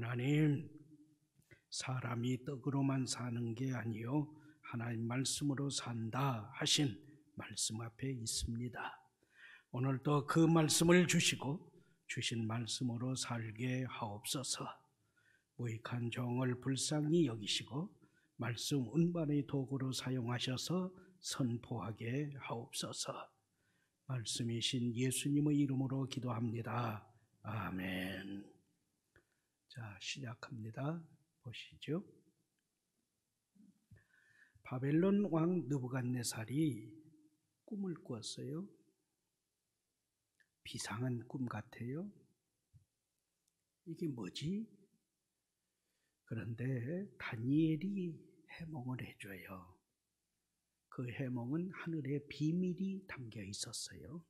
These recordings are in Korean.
하나님, 사람이 떡으로만 사는 게 아니요 하나님 말씀으로 산다 하신 말씀 앞에 있습니다. 오늘도 그 말씀을 주시고 주신 말씀으로 살게 하옵소서. 무익한 종을 불쌍히 여기시고 말씀 운반의 도구로 사용하셔서 선포하게 하옵소서. 말씀이신 예수님의 이름으로 기도합니다. 아멘. 자, 시작합니다. 보시죠. 바벨론 왕 느부갓네살이 꿈을 꾸었어요. 비상한 꿈 같아요. 이게 뭐지? 그런데 다니엘이 해몽을 해줘요. 그 해몽은 하늘에 비밀이 담겨 있었어요.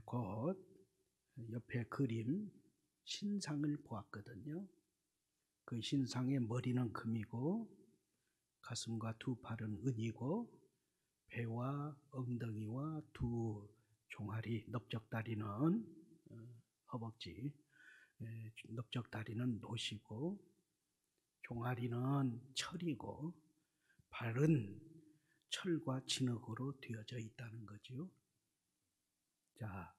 곧 옆에 그림 신상을 보았거든요. 그 신상의 머리는 금이고 가슴과 두 팔은 은이고 배와 엉덩이와 두 종아리, 넓적다리는 허벅지, 넓적다리는 노시고 종아리는 철이고 발은 철과 진흙으로 되어져 있다는 거죠. 자,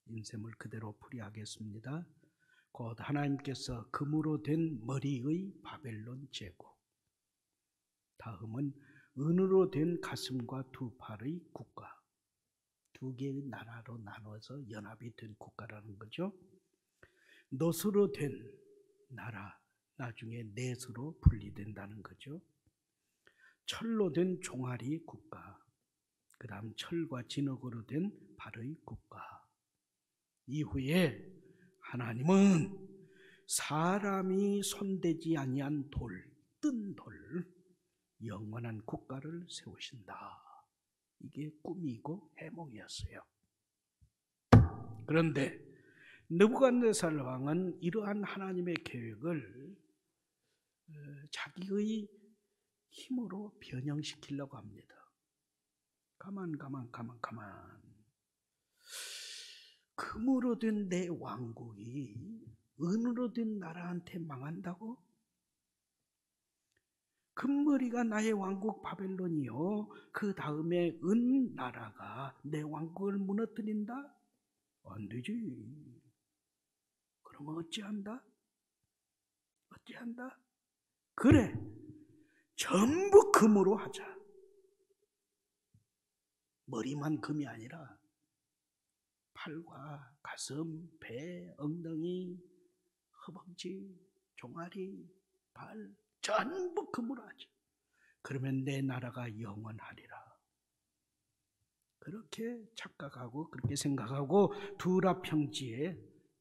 인셈을 그대로 풀이하겠습니다. 곧 하나님께서 금으로 된 머리의 바벨론 제국, 다음은 은으로 된 가슴과 두 팔의 국가, 두 개의 나라로 나눠서 연합이 된 국가라는 거죠. 놋으로 된 나라, 나중에 넷으로 분리된다는 거죠. 철로 된 종아리 국가, 그 다음 철과 진흙으로 된 발의 국가. 이후에 하나님은 사람이 손대지 아니한 돌, 뜬 돌, 영원한 국가를 세우신다. 이게 꿈이고 해몽이었어요. 그런데 느부갓네살 왕은 이러한 하나님의 계획을 자기의 힘으로 변형시키려고 합니다. 가만. 금으로 된 내 왕국이 은으로 된 나라한테 망한다고? 금머리가 나의 왕국 바벨론이요, 그 다음에 은 나라가 내 왕국을 무너뜨린다? 안 되지. 그러면 어찌한다? 그래, 전부 금으로 하자. 머리만 금이 아니라 팔과 가슴, 배, 엉덩이, 허벅지, 종아리, 발 전부 금으로 하자. 그러면 내 나라가 영원하리라. 그렇게 착각하고 그렇게 생각하고 두라 평지에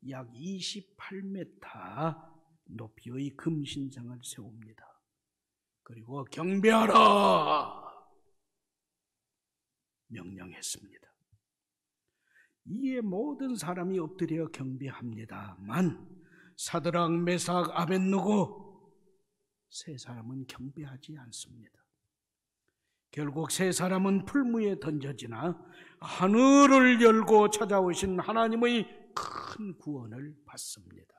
약 28m 높이의 금신상을 세웁니다. 그리고 경배하라 명령했습니다. 이에 모든 사람이 엎드려 경배합니다만 사드락, 메삭, 아벳느고 세 사람은 경배하지 않습니다. 결국 세 사람은 풀무에 던져지나 하늘을 열고 찾아오신 하나님의 큰 구원을 받습니다.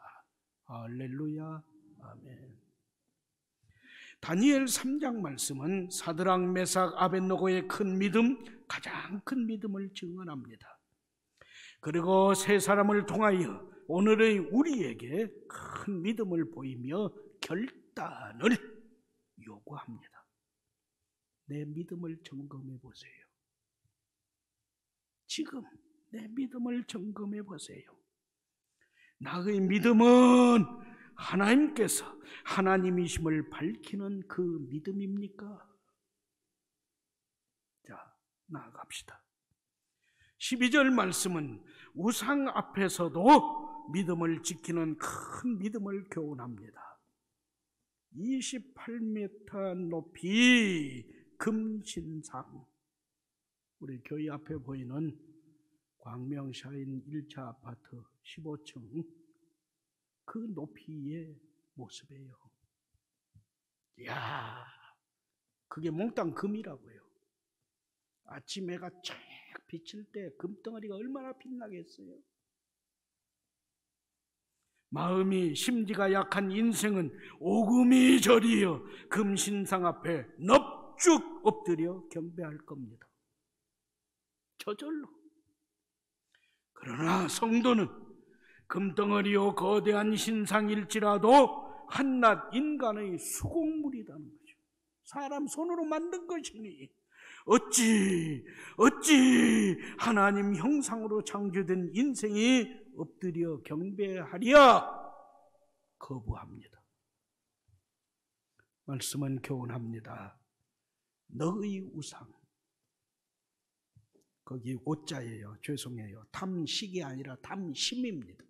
할렐루야, 아멘. 다니엘 3장 말씀은 사드락, 메삭, 아벳느고의 큰 믿음, 가장 큰 믿음을 증언합니다. 그리고 세 사람을 통하여 오늘의 우리에게 큰 믿음을 보이며 결단을 요구합니다. 내 믿음을 점검해 보세요. 지금 내 믿음을 점검해 보세요. 나의 믿음은 하나님께서 하나님이심을 밝히는 그 믿음입니까? 자, 나아갑시다. 12절 말씀은 우상 앞에서도 믿음을 지키는 큰 믿음을 교훈합니다. 28m 높이 금신상, 우리 교회 앞에 보이는 광명샤인 1차 아파트 15층 그 높이의 모습이에요. 이야, 그게 몽땅 금이라고요. 아침 해가 쫙 비칠 때 금덩어리가 얼마나 빛나겠어요. 마음이 심지가 약한 인생은 오금이 저리어 금신상 앞에 넙죽 엎드려 경배할 겁니다. 저절로. 그러나 성도는 금덩어리요 거대한 신상일지라도 한낱 인간의 수공물이라는 거죠. 사람 손으로 만든 것이니 어찌 하나님 형상으로 창조된 인생이 엎드려 경배하랴 거부합니다. 말씀은 교훈합니다. 너의 우상, 거기 오자예요. 죄송해요. 탐식이 아니라 탐심입니다.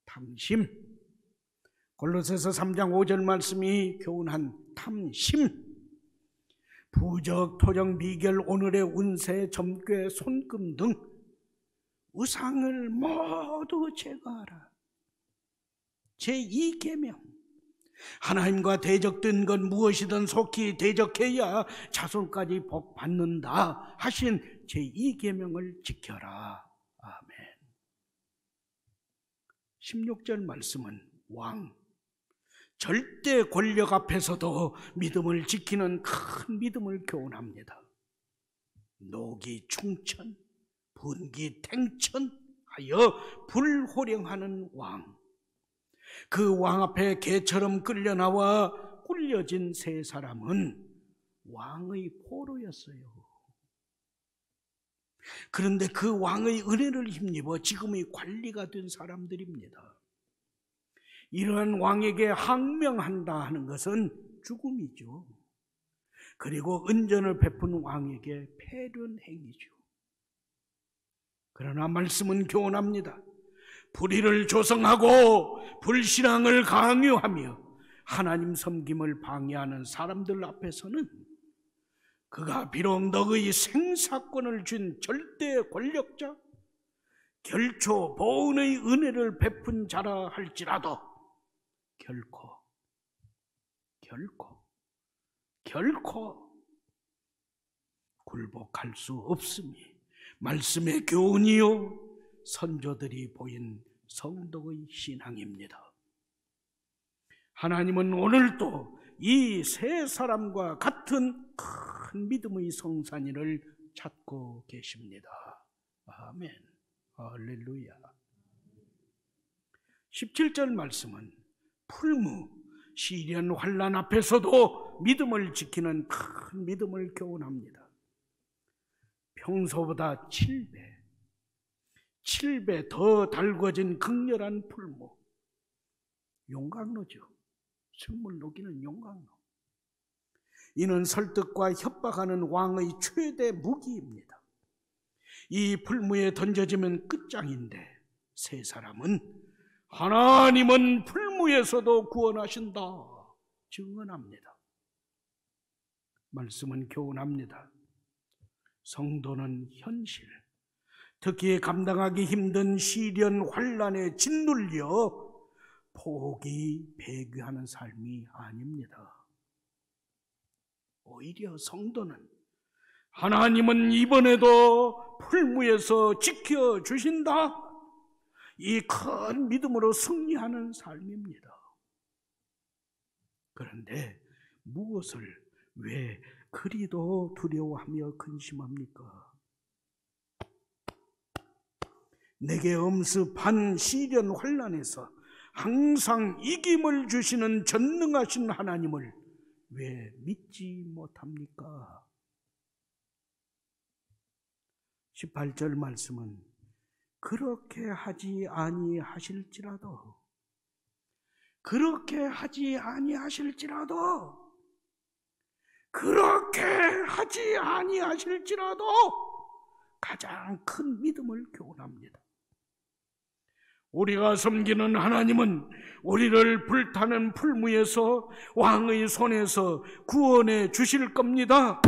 탐심. 골로새서 3장 5절 말씀이 교훈한 탐심. 부적, 토적, 미결, 오늘의 운세, 점괘, 손금 등 우상을 모두 제거하라. 제2계명. 하나님과 대적된 것 무엇이든 속히 대적해야 자손까지 복 받는다 하신 제2계명을 지켜라. 아멘. 16절 말씀은 왕, 절대 권력 앞에서도 믿음을 지키는 큰 믿음을 교훈합니다. 노기 충천, 분기 탱천하여 불호령하는 왕. 그 왕 앞에 개처럼 끌려나와 꿀려진 세 사람은 왕의 포로였어요. 그런데 그 왕의 은혜를 힘입어 지금의 관리가 된 사람들입니다. 이러한 왕에게 항명한다 하는 것은 죽음이죠. 그리고 은전을 베푼 왕에게 패륜 행위죠. 그러나 말씀은 교훈합니다. 불의를 조성하고 불신앙을 강요하며 하나님 섬김을 방해하는 사람들 앞에서는 그가 비록 너의 생사권을 준 절대 권력자, 결초 보은의 은혜를 베푼 자라 할지라도 결코 굴복할 수 없음이 말씀의 교훈이요 선조들이 보인 성도의 신앙입니다. 하나님은 오늘도 이 세 사람과 같은 큰 믿음의 성산인을 찾고 계십니다. 아멘. 할렐루야. 17절 말씀은 풀무, 시련 환난 앞에서도 믿음을 지키는 큰 믿음을 교훈합니다. 평소보다 7배 더 달궈진 극렬한 풀무, 용광로죠. 숨을 녹이는 용광로. 이는 설득과 협박하는 왕의 최대 무기입니다. 이 풀무에 던져지면 끝장인데 세 사람은 하나님은 풀무에서도 구원하신다 증언합니다. 말씀은 교훈합니다. 성도는 현실, 특히 감당하기 힘든 시련 환난에 짓눌려 포기 배교하는 삶이 아닙니다. 오히려 성도는 하나님은 이번에도 풀무에서 지켜주신다, 이 큰 믿음으로 승리하는 삶입니다. 그런데 무엇을 왜 그리도 두려워하며 근심합니까? 내게 엄습한 시련 환난에서 항상 이김을 주시는 전능하신 하나님을 왜 믿지 못합니까? 18절 말씀은 그렇게 하지 아니하실지라도 가장 큰 믿음을 교훈합니다. 우리가 섬기는 하나님은 우리를 불타는 풀무에서 왕의 손에서 구원해 주실 겁니다.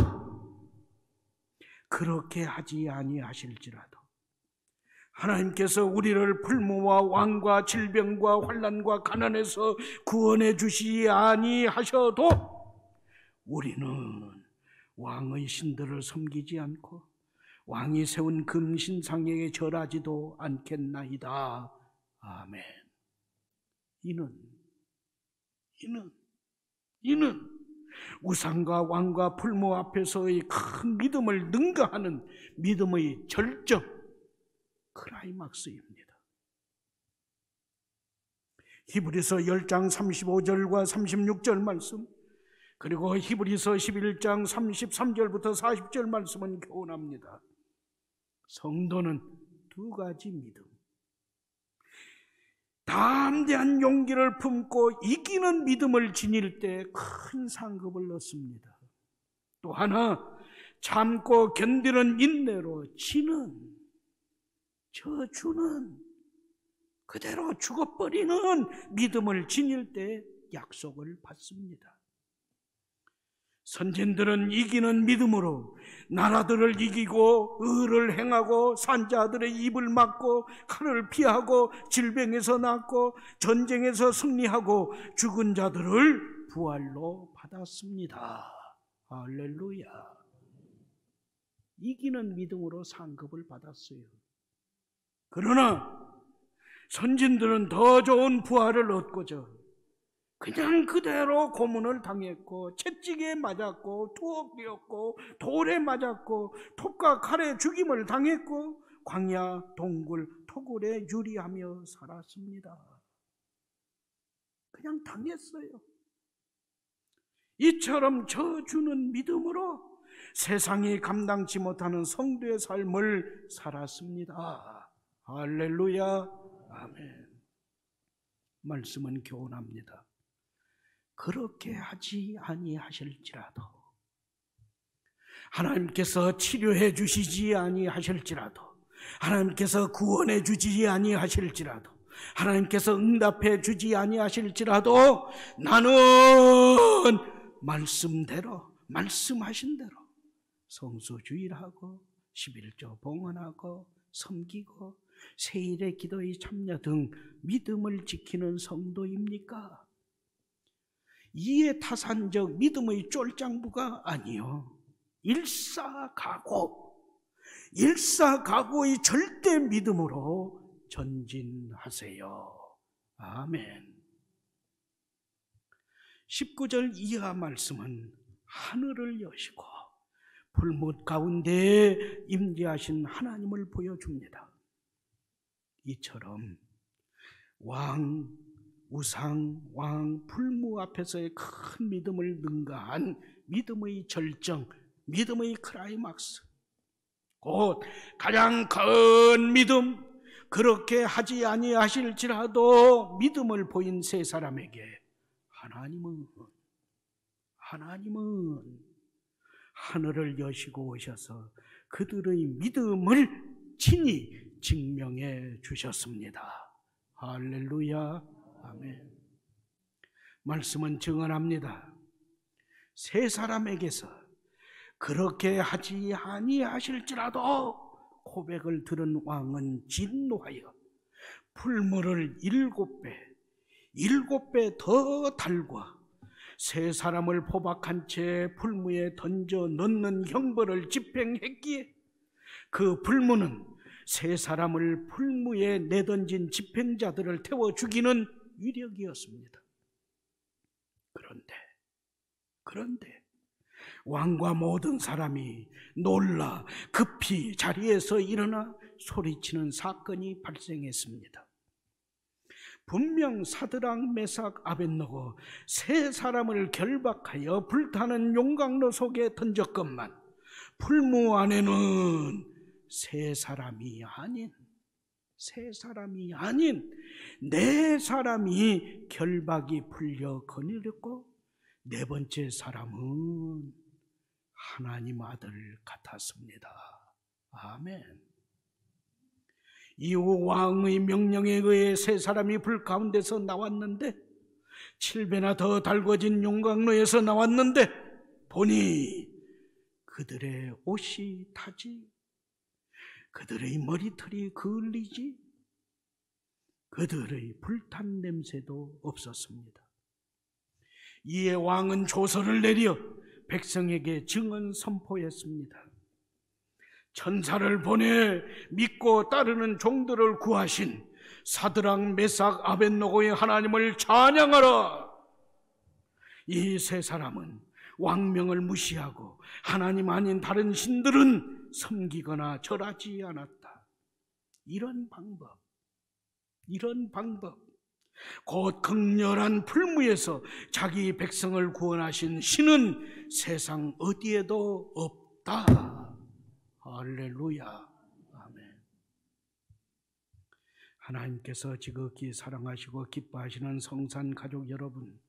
그렇게 하지 아니하실지라도 하나님께서 우리를 풀무와 왕과 질병과 환난과 가난에서 구원해 주시지 아니하셔도 우리는 왕의 신들을 섬기지 않고 왕이 세운 금신상에 절하지도 않겠나이다. 아멘. 이는 우상과 왕과 풀무 앞에서의 큰 믿음을 능가하는 믿음의 절정, 클라이막스입니다. 히브리서 10장 35절과 36절 말씀, 그리고 히브리서 11장 33절부터 40절 말씀은 교훈합니다. 성도는 두 가지 믿음, 담대한 용기를 품고 이기는 믿음을 지닐 때 큰 상급을 얻습니다. 또 하나, 참고 견디는 인내로 지는, 저주는 그대로 죽어버리는 믿음을 지닐 때 약속을 받습니다. 선진들은 이기는 믿음으로 나라들을 이기고 의를 행하고 산자들의 입을 막고 칼을 피하고 질병에서 낫고 전쟁에서 승리하고 죽은 자들을 부활로 받았습니다. 할렐루야. 이기는 믿음으로 상급을 받았어요. 그러나 선진들은 더 좋은 부활을 얻고자 그냥 그대로 고문을 당했고 채찍에 맞았고 투옥되었고 돌에 맞았고 톱과 칼에 죽임을 당했고 광야 동굴 토굴에 유리하며 살았습니다. 그냥 당했어요. 이처럼 저주는 믿음으로 세상이 감당치 못하는 성도의 삶을 살았습니다. 할렐루야. 아멘. 말씀은 교훈합니다. 그렇게 하지 아니하실지라도, 하나님께서 치료해 주시지 아니하실지라도, 하나님께서 구원해 주지 아니하실지라도, 하나님께서 응답해 주지 아니하실지라도 나는 말씀대로, 말씀하신 대로 성수주일하고 11조 봉헌하고 섬기고 세일의 기도의 참여 등 믿음을 지키는 성도입니까? 이해타산적 믿음의 쫄장부가 아니요, 일사각오의 절대 믿음으로 전진하세요. 아멘. 19절 이하 말씀은 하늘을 여시고 불못 가운데 임재하신 하나님을 보여줍니다. 이처럼 왕, 우상, 왕, 풀무 앞에서의 큰 믿음을 능가한 믿음의 절정, 믿음의 클라이막스, 곧 가장 큰 믿음, 그렇게 하지 아니하실지라도 믿음을 보인 세 사람에게 하나님은 하늘을 여시고 오셔서 그들의 믿음을 친히 증명해 주셨습니다. 할렐루야. 아멘. 말씀은 증언합니다. 세 사람에게서 그렇게 하지 아니하실지라도 고백을 들은 왕은 진노하여 풀무를 7배 더 달과 세 사람을 포박한 채 풀무에 던져 넣는 형벌을 집행했기에 그 풀무는 세 사람을 풀무에 내던진 집행자들을 태워 죽이는 위력이었습니다. 그런데 왕과 모든 사람이 놀라 급히 자리에서 일어나 소리치는 사건이 발생했습니다. 분명 사드락, 메삭, 아벳느고 세 사람을 결박하여 불타는 용광로 속에 던졌건만 풀무 안에는 세 사람이 아닌 네 사람이 결박이 풀려 거느렸고 네 번째 사람은 하나님 아들 같았습니다. 아멘. 이후 왕의 명령에 의해 세 사람이 불 가운데서 나왔는데 7배나 더 달궈진 용광로에서 나왔는데 보니 그들의 옷이 타지, 그들의 머리털이 그을리지, 그들의 불탄 냄새도 없었습니다. 이에 왕은 조서를 내려 백성에게 증언 선포했습니다. 천사를 보내 믿고 따르는 종들을 구하신 사드락, 메삭, 아벳노고의 하나님을 찬양하라. 이 세 사람은 왕명을 무시하고 하나님 아닌 다른 신들은 섬기거나 절하지 않았다. 이런 방법, 곧 극렬한 풀무에서 자기 백성을 구원하신 신은 세상 어디에도 없다. 할렐루야. 아멘. 하나님께서 지극히 사랑하시고 기뻐하시는 성산 가족 여러분,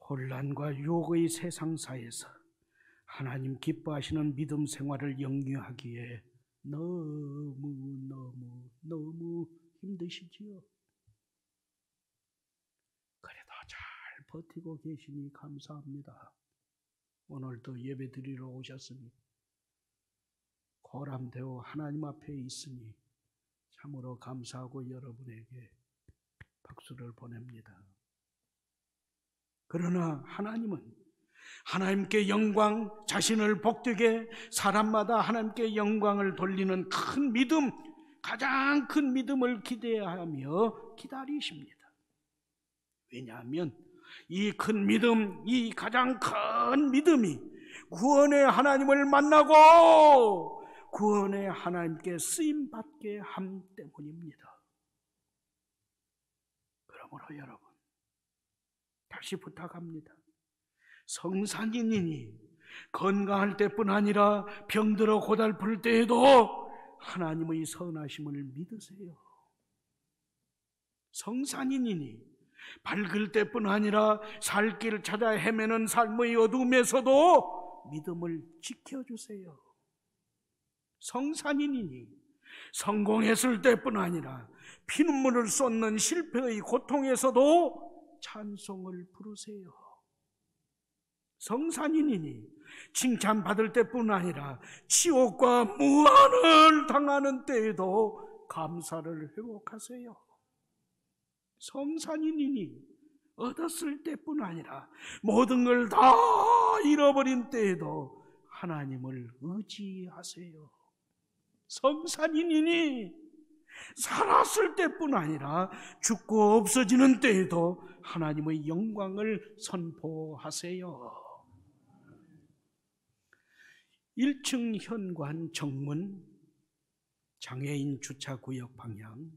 혼란과 유혹의 세상사에서 하나님 기뻐하시는 믿음 생활을 영위하기에 너무 힘드시지요. 그래도 잘 버티고 계시니 감사합니다. 오늘도 예배 드리러 오셨으니 고람되어 하나님 앞에 있으니 참으로 감사하고 여러분에게 박수를 보냅니다. 그러나 하나님은 하나님께 영광, 자신을 복되게 사람마다 하나님께 영광을 돌리는 큰 믿음, 가장 큰 믿음을 기대하며 기다리십니다. 왜냐하면 이 큰 믿음, 이 가장 큰 믿음이 구원의 하나님을 만나고 구원의 하나님께 쓰임받게 함 때문입니다. 그러므로 여러분, 다시 부탁합니다. 성산인이니 건강할 때뿐 아니라 병들어 고달플 때에도 하나님의 선하심을 믿으세요. 성산인이니 밝을 때뿐 아니라 살 길을 찾아 헤매는 삶의 어둠에서도 믿음을 지켜주세요. 성산인이니 성공했을 때뿐 아니라 피눈물을 쏟는 실패의 고통에서도 찬송을 부르세요. 성산인이니 칭찬받을 때뿐 아니라 치욕과 무한을 당하는 때에도 감사를 회복하세요. 성산인이니 얻었을 때뿐 아니라 모든 걸 다 잃어버린 때에도 하나님을 의지하세요. 성산인이니 살았을 때뿐 아니라 죽고 없어지는 때에도 하나님의 영광을 선포하세요. 1층 현관 정문, 장애인 주차구역 방향,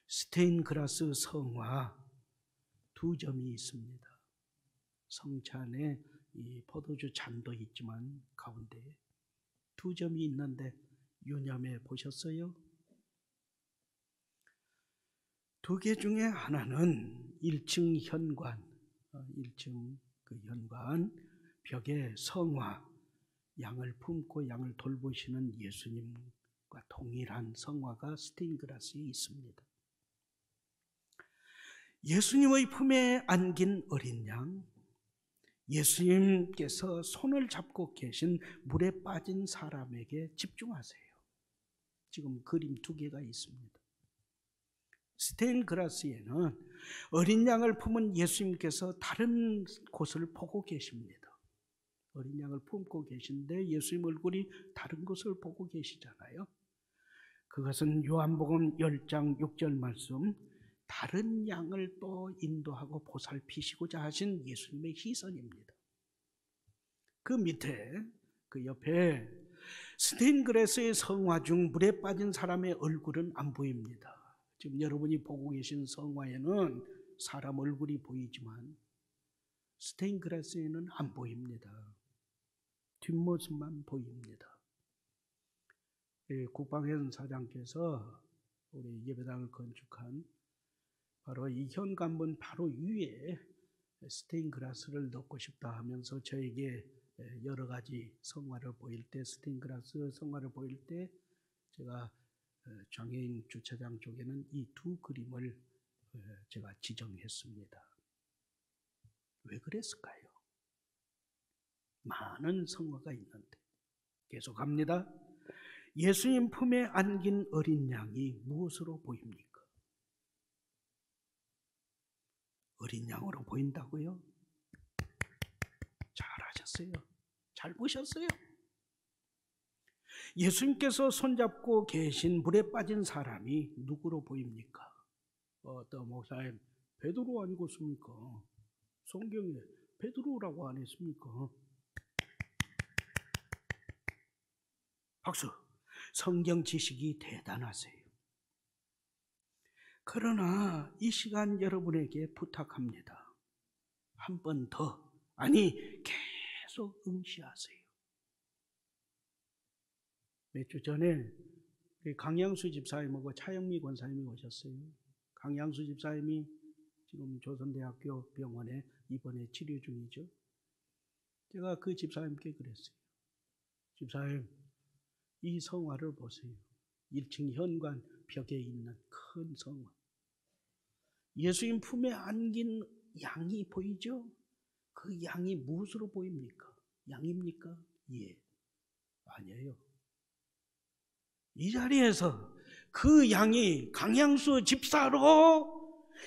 스테인그라스 성화 두 점이 있습니다. 성찬에 이 포도주 잔도 있지만 가운데 두 점이 있는데 유념해 보셨어요? 두 개 중에 하나는 1층 현관, 1층 그 현관 벽에 성화, 양을 품고 양을 돌보시는 예수님과 동일한 성화가 스테인그라스에 있습니다. 예수님의 품에 안긴 어린 양, 예수님께서 손을 잡고 계신 물에 빠진 사람에게 집중하세요. 지금 그림 두 개가 있습니다. 스테인그라스에는 어린 양을 품은 예수님께서 다른 곳을 보고 계십니다. 어린 양을 품고 계신데 예수님 얼굴이 다른 곳을 보고 계시잖아요. 그것은 요한복음 10장 6절 말씀, 다른 양을 또 인도하고 보살피시고자 하신 예수님의 시선입니다. 그 밑에, 그 옆에 스테인그라스의 성화 중 물에 빠진 사람의 얼굴은 안 보입니다. 지금 여러분이 보고 계신 성화에는 사람 얼굴이 보이지만 스테인그라스에는 안 보입니다. 뒷모습만 보입니다. 국방회원 사장께서 우리 예배당을 건축한 바로 이 현관문 바로 위에 스테인그라스를 넣고 싶다 하면서 저에게 여러 가지 성화를 보일 때, 스테인그라스 성화를 보일 때 제가 장애인 주차장 쪽에는 이 두 그림을 제가 지정했습니다. 왜 그랬을까요? 많은 성화가 있는데 계속합니다. 예수님 품에 안긴 어린 양이 무엇으로 보입니까? 어린 양으로 보인다고요? 잘하셨어요. 잘 보셨어요. 예수님께서 손잡고 계신 물에 빠진 사람이 누구로 보입니까? 어떤 목사님, 베드로 아니겠습니까? 성경에 베드로라고 안 했습니까? 박수. 성경 지식이 대단하세요. 그러나 이 시간 여러분에게 부탁합니다. 한 번 더, 아니 계속 응시하세요. 몇 주 전에 강양수 집사님하고 차영미 권사님이 오셨어요. 강양수 집사님이 지금 조선대학교 병원에 입원해 치료 중이죠. 제가 그 집사님께 그랬어요. 집사님, 이 성화를 보세요. 1층 현관 벽에 있는 큰 성화. 예수님 품에 안긴 양이 보이죠? 그 양이 무엇으로 보입니까? 양입니까? 예. 아니에요. 이 자리에서 그 양이 강양수 집사로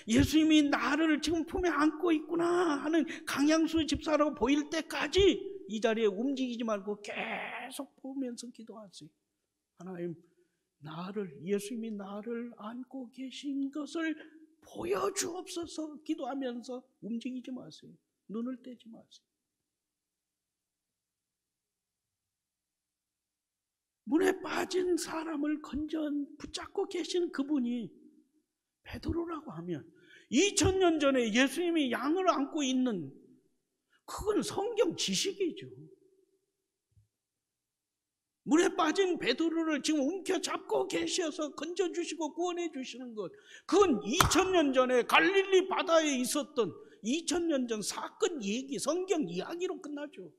예수님이 나를 지금 품에 안고 있구나 하는 강양수 집사라고 보일 때까지 이 자리에 움직이지 말고 계속 보면서 기도하세요. 하나님, 예수님이 나를 안고 계신 것을 보여주옵소서. 기도하면서 움직이지 마세요. 눈을 떼지 마세요. 물에 빠진 사람을 건져 붙잡고 계신 그분이 베드로라고 하면 2000년 전에 예수님이 양을 안고 있는, 그건 성경 지식이죠. 물에 빠진 베드로를 지금 움켜잡고 계셔서 건져주시고 구원해 주시는 것, 그건 2000년 전에 갈릴리 바다에 있었던 2000년 전 사건 얘기, 성경 이야기로 끝나죠.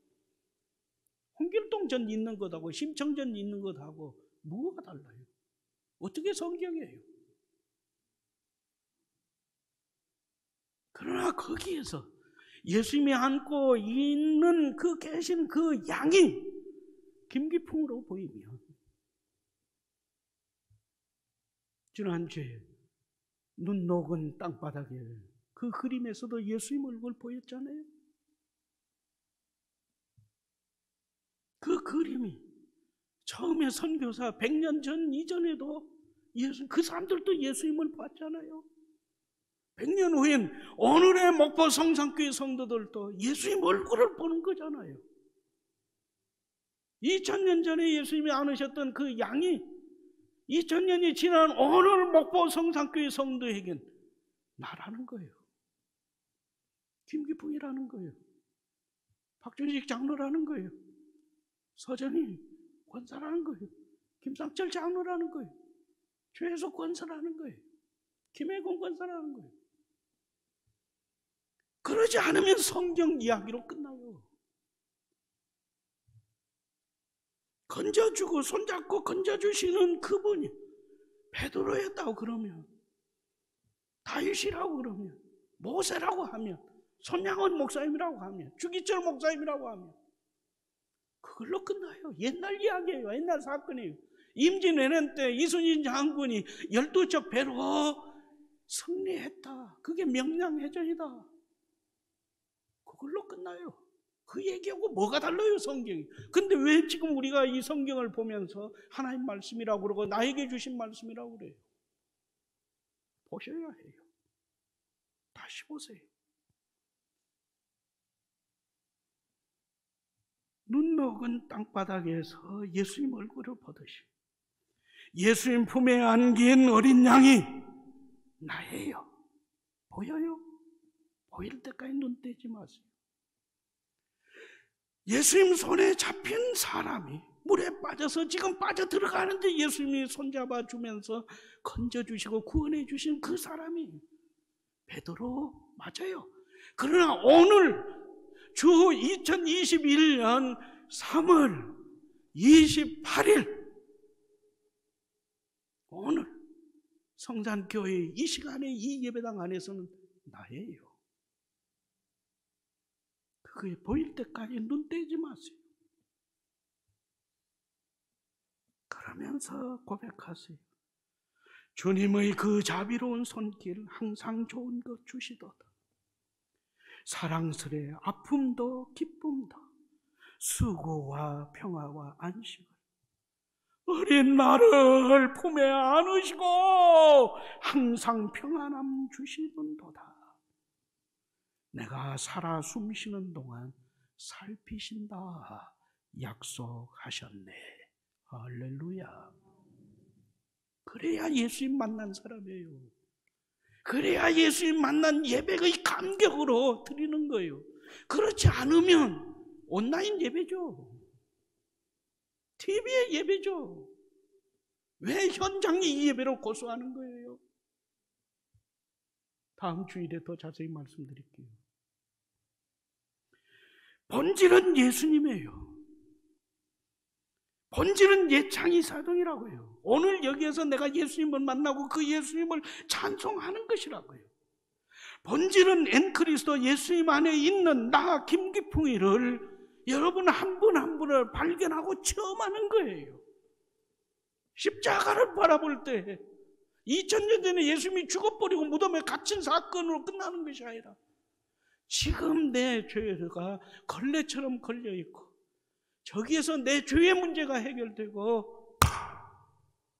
홍길동전 있는 것하고 심청전 있는 것하고 뭐가 달라요? 어떻게 성경이에요? 그러나 거기에서 예수님이 안고 있는 계신 그 양이 김기풍으로 보이면, 지난주에 눈 녹은 땅바닥에 그 그림에서도 예수님 얼굴 보였잖아요. 그 그림이 처음에 선교사 100년 전 이전에도 그 사람들도 예수님을 봤잖아요. 100년 후엔 오늘의 목포 성산교회 성도들도 예수님 얼굴을 보는 거잖아요. 2000년 전에 예수님이 안으셨던 그 양이 2000년이 지난 오늘 목포 성산교회 성도에겐 나라는 거예요. 김기풍이라는 거예요. 박준식 장로라는 거예요. 서전이 권사라는 거예요. 김상철 장로라는 거예요. 최혜석 권사라는 거예요. 김혜곤 권사라는 거예요. 그러지 않으면 성경 이야기로 끝나요. 건져주고 손잡고 건져주시는 그분이 베드로였다고 그러면, 다윗이라고 그러면, 모세라고 하면, 손양원 목사님이라고 하면, 주기철 목사님이라고 하면 그걸로 끝나요. 옛날 이야기예요. 옛날 사건이에요. 임진왜란 때 이순신 장군이 12척 배로 승리했다. 그게 명량해전이다. 그걸로 끝나요. 그 얘기하고 뭐가 달라요, 성경이? 근데 왜 지금 우리가 이 성경을 보면서 하나님 말씀이라고 그러고 나에게 주신 말씀이라고 그래요? 보셔야 해요. 다시 보세요. 눈 녹은 땅바닥에서 예수님 얼굴을 보듯이 예수님 품에 안긴 어린 양이 나예요. 보여요? 보일 때까지 눈 떼지 마세요. 예수님 손에 잡힌 사람이 물에 빠져서 지금 빠져들어가는데 예수님이 손잡아 주면서 건져주시고 구원해 주신 그 사람이 베드로 맞아요. 그러나 오늘 주 2021년 3월 28일 오늘 성산교회 이 시간에 이 예배당 안에서는 나예요. 그게 보일 때까지 눈 떼지 마세요. 그러면서 고백하세요. 주님의 그 자비로운 손길 항상 좋은 것 주시도다. 사랑스레 아픔도 기쁨도 수고와 평화와 안식을 어린 나를 품에 안으시고 항상 평안함 주시는도다. 내가 살아 숨쉬는 동안 살피신다 약속하셨네. 할렐루야. 그래야 예수님 만난 사람이에요. 그래야 예수님 만난 예배의 감격으로 드리는 거예요. 그렇지 않으면 온라인 예배죠. TV의 예배죠. 왜 현장의 이 예배를 고수하는 거예요? 다음 주일에 더 자세히 말씀드릴게요. 본질은 예수님이에요. 본질은 예찬이사동이라고 해요. 오늘 여기에서 내가 예수님을 만나고 그 예수님을 찬송하는 것이라고요. 본질은 엔크리스도 예수님 안에 있는 나 김기풍이를 여러분 한 분 한 분을 발견하고 체험하는 거예요. 십자가를 바라볼 때 2000년 전에 예수님이 죽어버리고 무덤에 갇힌 사건으로 끝나는 것이 아니라 지금 내 죄가 걸레처럼 걸려있고 저기에서 내 죄의 문제가 해결되고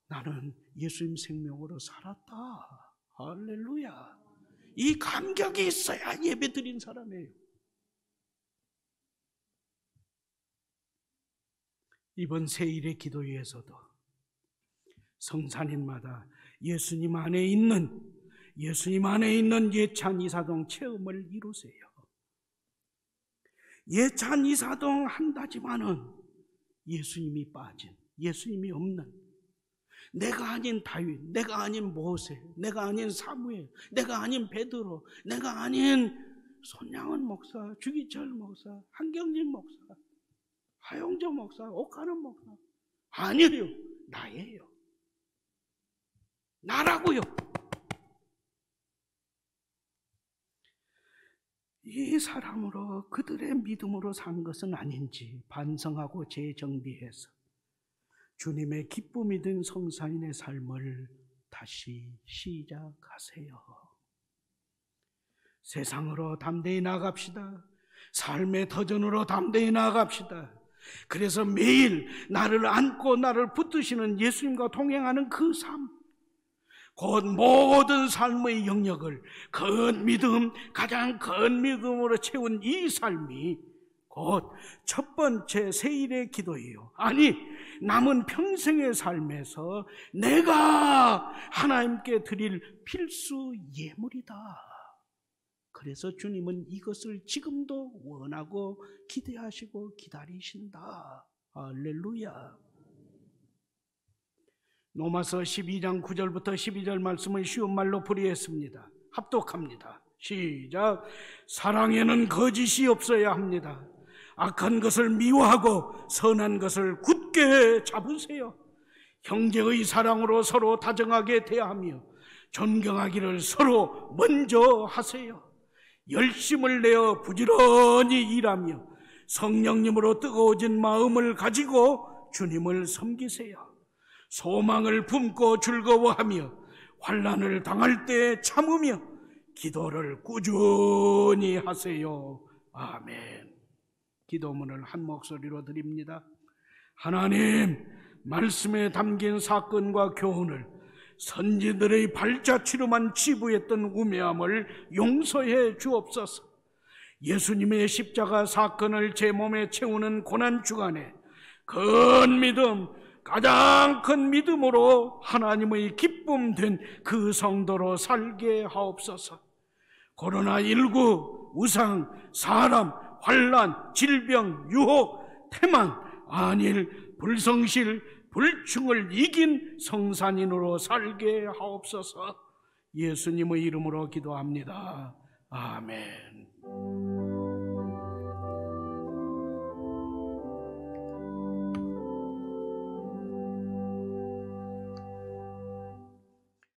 나는 예수님 생명으로 살았다. 할렐루야. 이 감격이 있어야 예배 드린 사람이에요. 이번 세일의 기도회에서도 성산인마다 예수님 안에 있는 예찬이사동 체험을 이루세요. 예찬이사동 한다지만은 예수님이 빠진, 예수님이 없는, 내가 아닌 다윗, 내가 아닌 모세, 내가 아닌 사무엘, 내가 아닌 베드로, 내가 아닌 손양원 목사, 주기철 목사, 한경진 목사, 하용조 목사, 옥하는 목사, 아니에요. 나예요. 나라고요. 이 사람으로 그들의 믿음으로 산 것은 아닌지 반성하고 재정비해서 주님의 기쁨이 된 성산인의 삶을 다시 시작하세요. 세상으로 담대히 나갑시다. 삶의 터전으로 담대히 나갑시다. 그래서 매일 나를 안고 나를 붙드시는 예수님과 동행하는 그 삶, 곧 모든 삶의 영역을 큰 믿음, 가장 큰 믿음으로 채운 이 삶이 곧 첫 번째 세일의 기도예요. 아니, 남은 평생의 삶에서 내가 하나님께 드릴 필수 예물이다. 그래서 주님은 이것을 지금도 원하고 기대하시고 기다리신다. 할렐루야. 로마서 12장 9절부터 12절 말씀을 쉬운 말로 풀이했습니다. 합독합니다. 시작. 사랑에는 거짓이 없어야 합니다. 악한 것을 미워하고 선한 것을 굳게 잡으세요. 형제의 사랑으로 서로 다정하게 대하며 존경하기를 서로 먼저 하세요. 열심을 내어 부지런히 일하며 성령님으로 뜨거워진 마음을 가지고 주님을 섬기세요. 소망을 품고 즐거워하며 환난을 당할 때 참으며 기도를 꾸준히 하세요. 아멘. 기도문을 한 목소리로 드립니다. 하나님, 말씀에 담긴 사건과 교훈을 선지들의 발자취로만 치부했던 우매함을 용서해 주옵소서. 예수님의 십자가 사건을 제 몸에 채우는 고난주간에 큰 믿음, 가장 큰 믿음으로 하나님의 기쁨 된 그 성도로 살게 하옵소서. 코로나19, 우상, 사람, 환난, 질병, 유혹, 태만, 안일, 불성실, 불충을 이긴 성산인으로 살게 하옵소서. 예수님의 이름으로 기도합니다. 아멘.